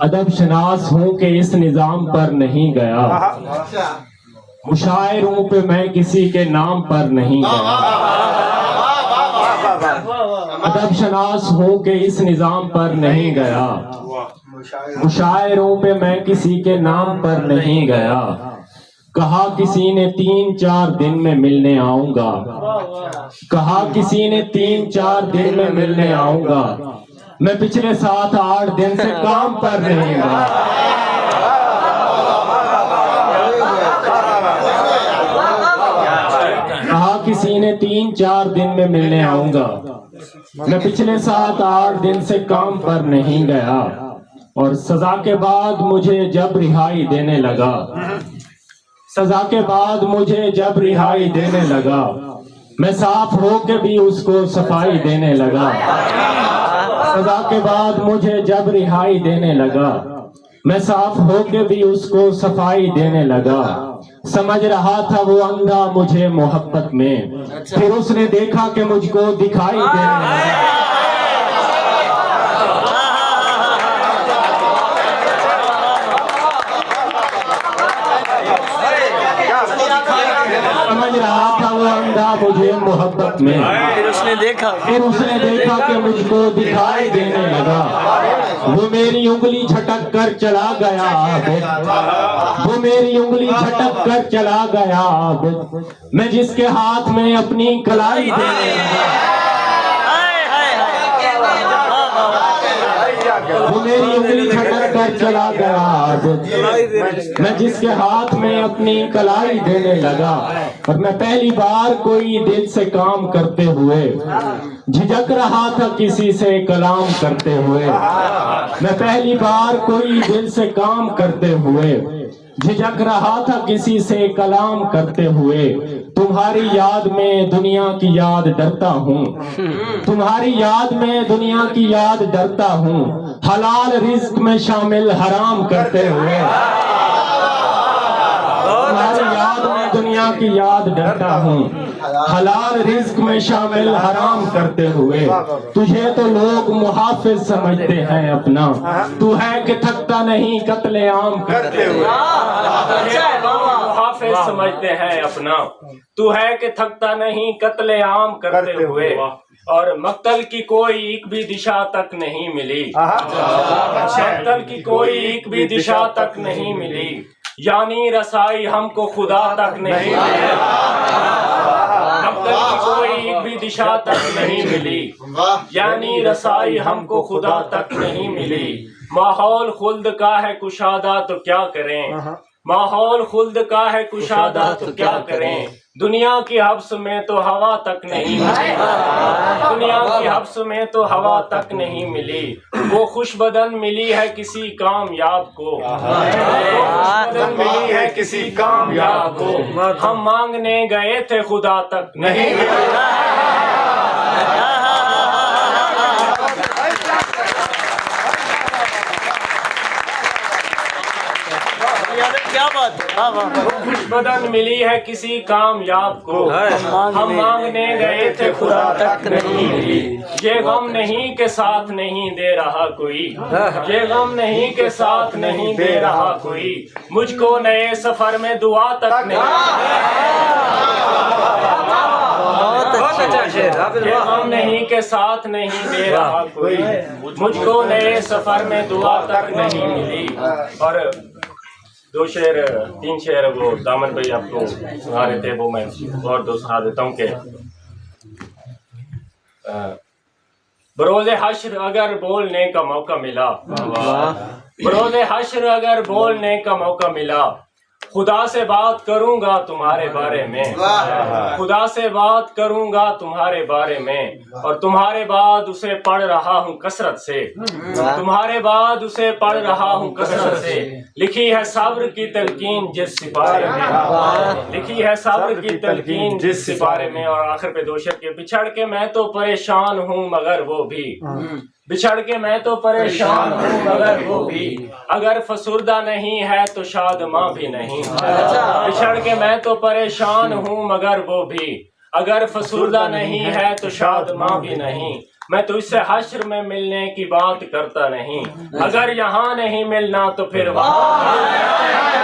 अदब शनास हूँ कि इस निजाम पर नहीं गया, मुशायरों पे मैं किसी के नाम पर नहीं गया। अदब शनास हूँ कि इस निजाम पर नहीं गया, मुशायरों पे मैं किसी के नाम पर नहीं गया। कहा किसी ने 3-4 दिन में मिलने आऊंगा, कहा किसी ने 3-4 दिन में मिलने आऊंगा, मैं पिछले 7-8 दिन से काम पर नहीं गया। कहा किसी ने 3-4 दिन में मिलने आऊंगा, मैं पिछले 7-8 दिन से काम पर नहीं गया। और सजा के बाद मुझे जब रिहाई देने लगा, सजा के बाद मुझे जब रिहाई देने लगा, मैं साफ हो के भी उसको सफाई देने लगा। सजा के बाद मुझे जब रिहाई देने लगा, मैं साफ हो के भी उसको सफाई देने लगा। समझ रहा था वो अंधा मुझे मोहब्बत में, फिर उसने देखा कि मुझको दिखाई देने लगा। समझ रहा था वो अंधा मुझे मोहब्बत में, फिर उसने देखा कि मुझको दिखाई देने लगा। वो मेरी उंगली झटक कर चला गया, वो मेरी उंगली झटक कर चला गया, मैं जिसके हाथ में अपनी कलाई देने लगा। वो मेरी उंगली झटक कर चला गया, मैं जिसके हाथ में अपनी कलाई देने लगा। और मैं पहली बार कोई दिल से काम करते हुए झिझक रहा था किसी से कलाम करते हुए। मैं पहली बार कोई दिल से काम करते हुए झिझक रहा था किसी से कलाम करते हुए। तुम्हारी याद में दुनिया की याद डरता हूँ, तुम्हारी याद में दुनिया की याद डरता हूँ, हलाल रिस्क में शामिल हराम करते हुए। तुम्हारी याद में दुनिया की याद डरता हूँ, हलाल रिस्क में शामिल हराम करते हुए। तुझे तो लोग मुहाफिज समझते हैं अपना, तू है कि थकता नहीं कत्लेआम करते हुए। मुहाफिज समझते हैं अपना, तू है कि थकता नहीं कत्लेआम करते हुए। और मक्तल की कोई एक भी दिशा तक नहीं मिली, मक्तल की कोई एक भी दिशा तक नहीं मिली, यानी रसाई हमको खुदा तक नहीं मिली। मक्तल की कोई एक भी दिशा तक नहीं मिली, यानी रसाई हमको खुदा तक नहीं मिली। माहौल खुल्द का है कुशादा तो क्या करें, माहौल खुल्द का है कुशादा तो क्या करें। दुनिया की हब्स में तो हवा तक नहीं मिली, दुनिया की हब्स में तो हवा तक नहीं मिली। वो खुशबदन मिली है किसी कामयाब को, खुशबदन मिली है किसी कामयाब को। हम मांगने गए थे खुदा तक नहीं मिला। क्या बात है, खुशबदन मिली है किसी कामयाब को, हम मांगने गए थे खुदा तक नहीं मिली। ये गम नहीं के साथ नहीं दे रहा कोई, ये गम नहीं के साथ नहीं दे रहा कोई, मुझको नए सफर में दुआ तक नहीं। ये गम नहीं के साथ नहीं दे रहा कोई, मुझको नए सफर में दुआ तक नहीं मिली। और 2 शेर 3 शेर वो दामन भाई आपको सुना रहे थे, वो मैं और 2 सुना देता हूँ कि बरोज़े हश्र अगर बोलने का मौका मिला, बरोज़े हश्र अगर बोलने का मौका मिला, खुदा से बात करूंगा तुम्हारे बारे में, खुदा से बात करूंगा तुम्हारे बारे में। और तुम्हारे बाद उसे पढ़ रहा हूँ कसरत से, तुम्हारे बाद उसे पढ़ रहा हूँ कसरत से। लिखी है सब्र की तलकीन जिस सिपारे में, लिखी है सब्र की तलकीन जिस सिपारे में। और आखिर पे 2 शेर के बिछड़ के मैं तो परेशान हूँ मगर वो भी, बिछड़ के मैं तो परेशान हूँ मगर वो भी, अगर फसुर्दा नहीं है तो शादमां भी नहीं। बिछड़ के मैं तो परेशान हूँ मगर वो भी, अगर फसुर्दा नहीं है तो शादमां भी नहीं। मैं तुझसे हश्र में मिलने की बात करता नहीं, अगर यहाँ नहीं मिलना तो फिर वहाँ